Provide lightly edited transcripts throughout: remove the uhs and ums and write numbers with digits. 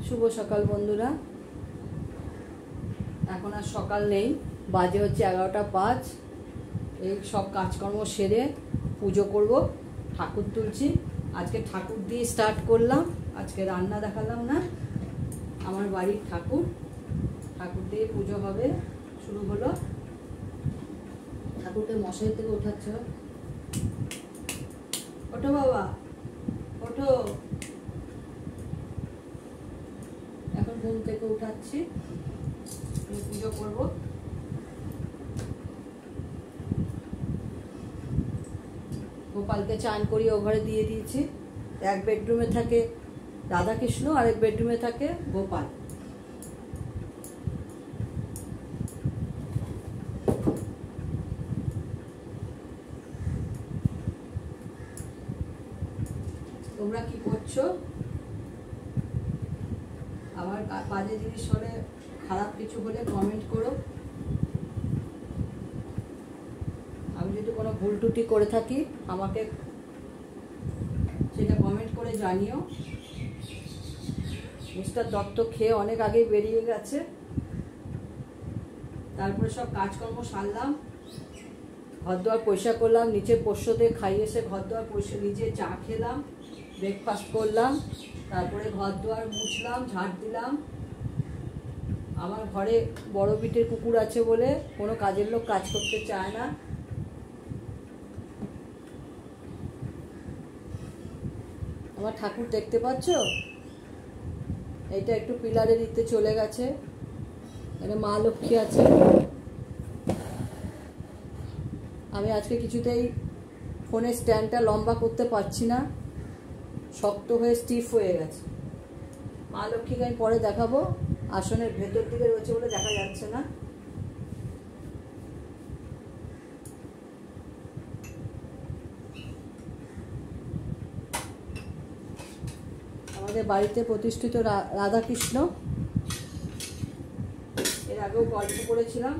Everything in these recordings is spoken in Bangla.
শুভ সকাল বন্ধুরা। এখন আর সকাল নেই, বাজে হচ্ছে 11টা 5। এই সব কাজকর্ম সেরে পুজো করব, ঠাকুর তুলছি। আজকে ঠাকুর দিয়ে স্টার্ট করলাম, আজকে রান্না দেখালাম না। আমার বাড়ির ঠাকুর দিয়ে পুজো হবে, শুরু হলো। ঠাকুরকে মশারি থেকে ওঠাচ্ছ, ওঠো বাবা ওঠো। এখন ঘুম থেকে উঠাচ্ছি, পুজো করব। গোপালকে চান করিয়ে ও ঘরে দিয়ে দিয়েছি। এক বেডরুমে থাকে রাধাকৃষ্ণ, আরেক বেডরুমে থাকে গোপাল। তোমরা কি করছো? আমার বাজে জিনিস হলে, খারাপ কিছু হলে কমেন্ট করো। আমি যদি কোনো ভুল ত্রুটি করে থাকি আমাকে সেটা কমেন্ট করে জানিও। মিস্টার দত্ত খেয়ে অনেক আগেই বেরিয়ে গেছে। তারপরে সব কাজকর্ম সারলাম, ঘর দুয়ার পরিষ্কার করলাম, নিচে পোষ্যদের খাইয়ে এসে ঘর দুয়ার পরিষ্কার, নিজে চা খেলাম, ব্রেকফাস্ট করলাম, তারপরে ঘর দুয়ার মুছলাম, ঝাড় দিলাম। আমার ঘরে বড় পিঠের কুকুর আছে বলে কোনো কাজের লোক কাজ করতে চায় না। আমার ঠাকুর দেখতে পাচ্ছ? এইটা একটু পিলারে দিতে চলে গেছে। এটা মা লক্ষ্মী আছে। আমি আজকে কিছুতেই ফোনের স্ট্যান্ডটা লম্বা করতে পারছি না, শক্ত হয়ে স্টিফ হয়ে গেছে। মা লক্ষ্মীকে আমি পরে দেখাবো, আসনের ভেতর দিকে রয়েছে বলে দেখা যাচ্ছে না। আমাদের বাড়িতে প্রতিষ্ঠিত রাধাকৃষ্ণ, এর আগেও গল্প করেছিলাম।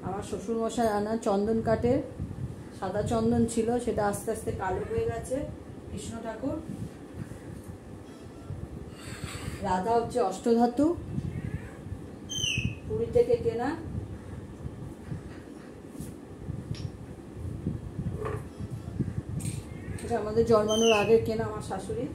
আমার শ্বশুরমশাই আনা চন্দন কাঠের সাদা চন্দন ছিল, সেটা আস্তে আস্তে কালো হয়ে গেছে। কৃষ্ণ ঠাকুর, রাধা হচ্ছে অষ্টধাতু, পুরী থেকে কেনা। এটা আমাদের জন্মানোর আগে কেনা, আমার শাশুড়ি।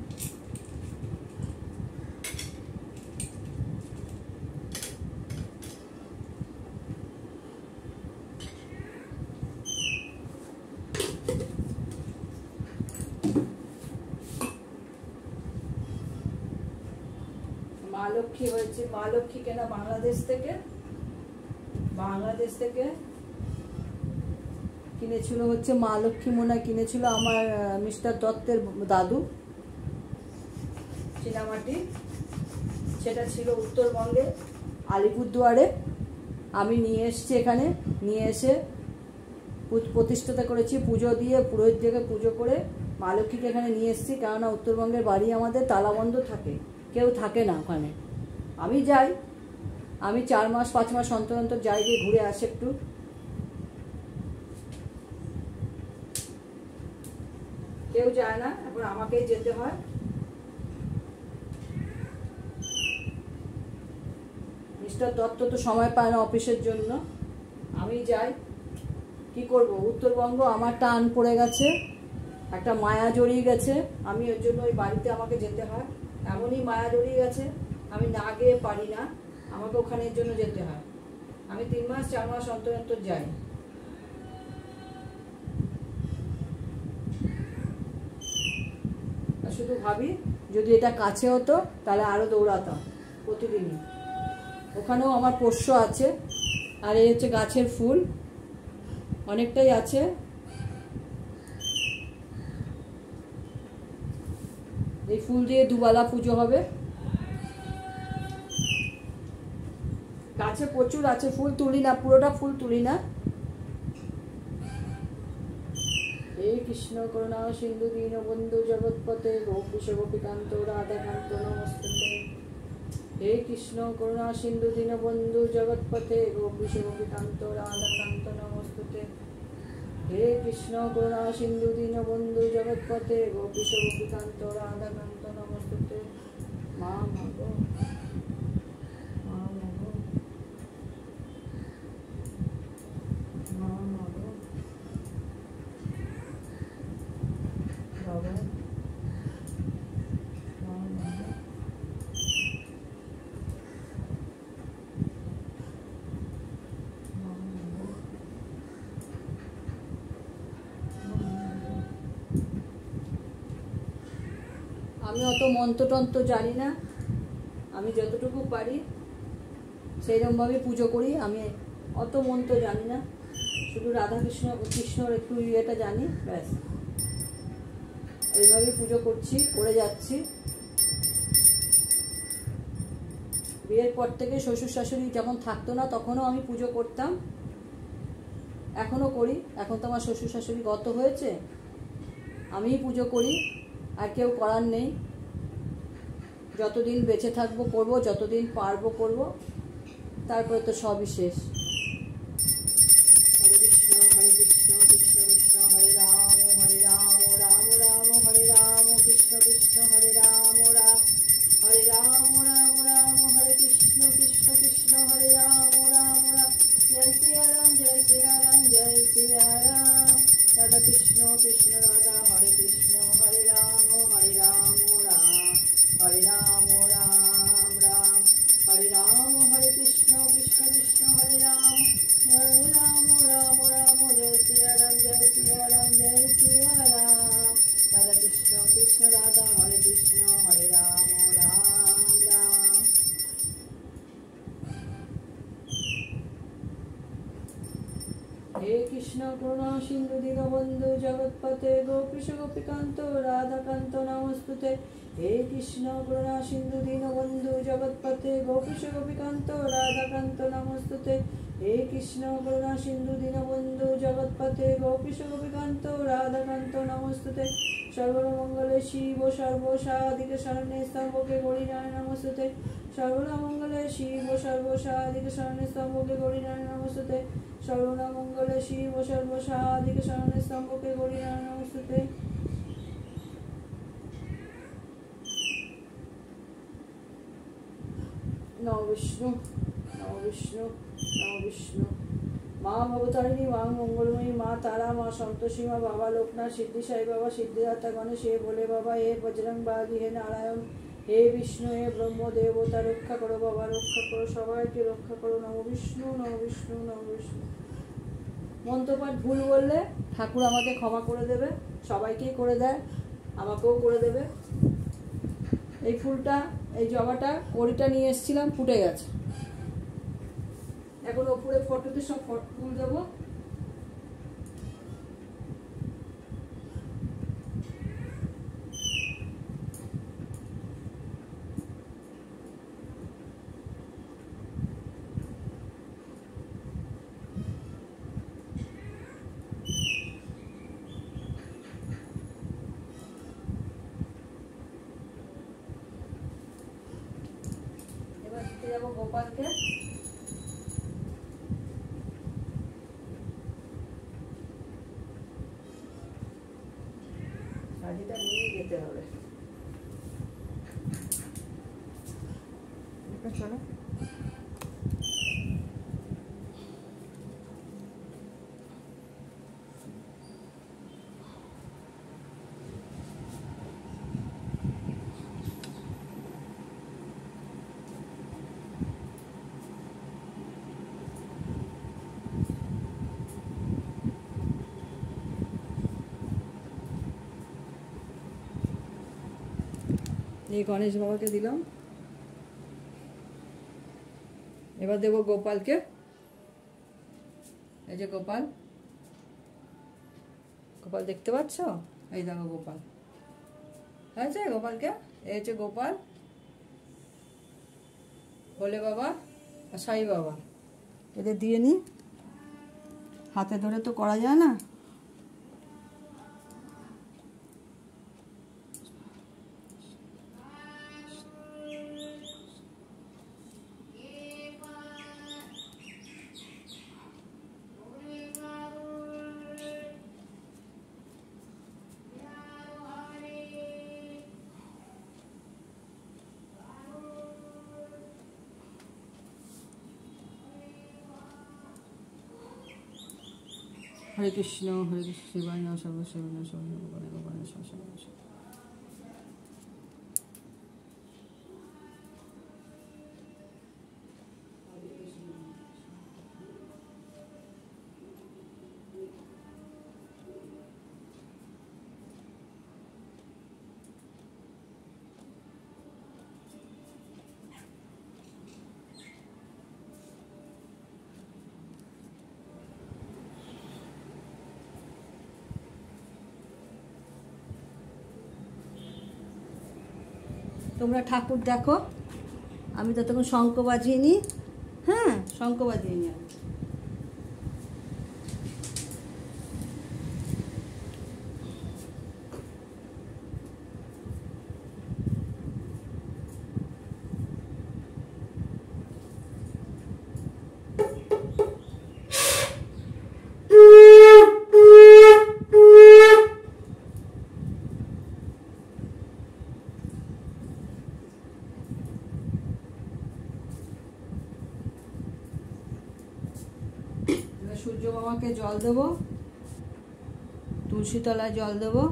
মা লক্ষ্মী হয়েছে, মা লক্ষ্মী কেনা বাংলাদেশ থেকে কিনেছিল হচ্ছে মা লক্ষ্মী মনে কিনেছিল আমার মিস্টার দত্তের দাদু। চীনামাটি, সেটা ছিল উত্তরবঙ্গে আলিপুরদুয়ারে। আমি নিয়ে এসেছি, এখানে নিয়ে এসে প্রতিষ্ঠাতা করেছি, পুজো দিয়ে পুরোহিত থেকে পুজো করে মা লক্ষ্মীকে এখানে নিয়ে এসেছি। কেননা উত্তরবঙ্গের বাড়ি আমাদের তালাবন্ধ থাকে, কেউ থাকে না ওখানে। আমি যাই, আমি 4 মাস 5 মাস অন্তর অন্তর যাই, গিয়ে ঘুরে আসে একটু। কেউ যায় না, এখন আমাকেই যেতে হয়। মিস্টার দত্ত তো সময় পায় না অফিসের জন্য, আমি যাই। কি করব, উত্তরবঙ্গ আমার টান পড়ে গেছে, একটা মায়া জড়িয়ে গেছে। আমি ওর জন্য ওই বাড়িতে আমাকে যেতে হয়। এমনই মায়া জড়িয়ে গেছে, আমি না গিয়ে পারি না, আমাকে ওখানের জন্য যেতে হয়। আমি 3 মাস 4 মাস অন্তর অন্তর যাই। শুধু ভাবি যদি এটা কাছে হতো তাহলে আরো দৌড়াতাম প্রতিদিনই। ওখানেও আমার পোষ্য আছে। আর এই হচ্ছে গাছের ফুল, অনেকটাই আছে। এই ফুল দিয়ে দুবেলা পুজো হবে। গাছে প্রচুর আছে, ফুল তুলি না, পুরোটা ফুল তুলি না। হে কৃষ্ণ করুণা সিন্ধু দীনবন্ধু জগৎপতে গোপীশ গোপীকান্ত রাধাকান্ত নমস্তুতে। হে কৃষ্ণ করুণা সিন্ধু দীনবন্ধু জগৎপতে গোপীশ গোপীকান্ত রাধাকান্ত নমস্তুতে। হে কৃষ্ণ করুণা সিন্ধু দীনবন্ধু জগৎপতে গোপীশ গোপীকান্ত রাধাকান্ত নমস্তুতে। মা ভাগ আমি অত মন্ত্রতন্ত্র জানি না, আমি যতটুকু পারি সেইরকমভাবে পুজো করি। আমি অত মন্ত্র জানি না, শুধু রাধাকৃষ্ণ কৃষ্ণর একটু ইয়েটা জানি, ব্যাস। এইভাবেই পুজো করছি, করে যাচ্ছি। বিয়ের পর থেকে শ্বশুর শাশুড়ি যখন থাকতো না তখনও আমি পুজো করতাম, এখনও করি। এখন তো আমার শ্বশুর শাশুড়ি গত হয়েছে, আমিই পুজো করি, আর কেউ করার নেই। যতদিন বেঁচে থাকবো করব, যতদিন পারবো করব, তারপরে তো সবই শেষ। হরে কৃষ্ণ হরে কৃষ্ণ কৃষ্ণ কৃষ্ণ হরে রাম, রাম রাম হরে রাম, কৃষ্ণ কৃষ্ণ হরে রাম, হরে রাম রাম রাম হরে কৃষ্ণ, কৃষ্ণ কৃষ্ণ হরে রাম, রাম রাম। জয় সিয়া রাম, জয় সিয়া রাম, জয় সিয়া রাম। রাধা কৃষ্ণ কৃষ্ণ রাধা, হরে কৃষ্ণ হরে রাম, হরে রাম রাম, হরে রাম রাম রাম, হরে রাম হরে কৃষ্ণ, কৃষ্ণ কৃষ্ণ হরে রাম, রাম রাম রাম। জয় সিয়া রাম, জয় সিয়া রাম, জয় সিয়া রাম। রাধা কৃষ্ণ কৃষ্ণ রাধা, হরে কৃষ্ণ হরে রাম, রাম রাম। হে কৃষ্ণ করুণা সিন্ধু দীনবন্ধু জগৎপতে গোপীশ গোপীকান্ত রাধাকান্ত নমস্তুতে। হে কৃষ্ণ করুণা সিন্ধু দীনবন্ধু জগৎপতে গোপীশ গোপীকান্ত রাধাকান্ত নমস্তুতে। হে কৃষ্ণ করুণা সিন্ধু দীনবন্ধু জগৎপতে গোপীশ গোপীকান্ত রাধাকান্ত নমস্তুতে। সর্বমঙ্গলে শিব সর্বসাধিকে শরণে স্তম্ভকে গৌরীনারায়ণ নমস্তুতে। সর্বমঙ্গলে শিব সর্বসাধিকে শরণে স্তম্ভকে গৌরীনারায়ণ নমস্তুতে। সর্বমঙ্গলে শিব সর্বসাধিকে শরণে স্তম্ভকে গৌরীনারায়ণ নমস্তুতে। নমো বিষ্ণু, নমো বিষ্ণু, নমো বিষ্ণু। মা ভবতারিণী, মা মঙ্গলময়ী, মা তারা, মা সন্তোষী, মা বাবা লোকনাথ, সিদ্ধি সাই বাবা, সিদ্ধিদাতা গণেশ, হে ভোলে বাবা, হে বজরং বালি, হে নারায়ণ, হে বিষ্ণু, হে ব্রহ্ম দেবতা, রক্ষা করো বাবা, রক্ষা করো, সবাইকে রক্ষা করো। নমো বিষ্ণু, নমো বিষ্ণু, নমো বিষ্ণু। মন্ত্রপাঠ ভুল বললে ঠাকুর আমাকে ক্ষমা করে দেবে, সবাইকেই করে দেয়, আমাকেও করে দেবে। এই ফুলটা, এই জবাটা, কড়িটা নিয়ে এসেছিলাম, ফুটে গেছে। এখন ওপরে ফটোতে সব ফুল দেবো। এবার দিতে যাবো গোপালকে। শাড়িটা নিয়ে যেতে হবে। চলো। এই গণেশ বাবাকে দিলাম, এবার দেবো গোপালকে। এই যে গোপাল, গোপাল দেখতে পাচ্ছ? এই দেখো গোপাল, আছে গোপালকে। এই হচ্ছে গোপাল, ভোলে বাবা আর সাই বাবা। এদের দিয়ে নি, হাতে ধরে তো করা যায় না। হরে কৃষ্ণ, হরে কৃষ্ণ, শিবায় নমঃ, সর্বশিবায় নমঃ, সর্বভূতায় নমঃ। তোমরা ঠাকুর দেখো, আমি ততক্ষণ শঙ্খ বাজিয়ে নিই। হ্যাঁ, শঙ্খ বাজিয়ে নিই। সূর্য মামাকে জল দেবো, তুলসী তলায় জল দেবো।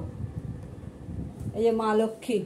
এই যে মা লক্ষ্মী,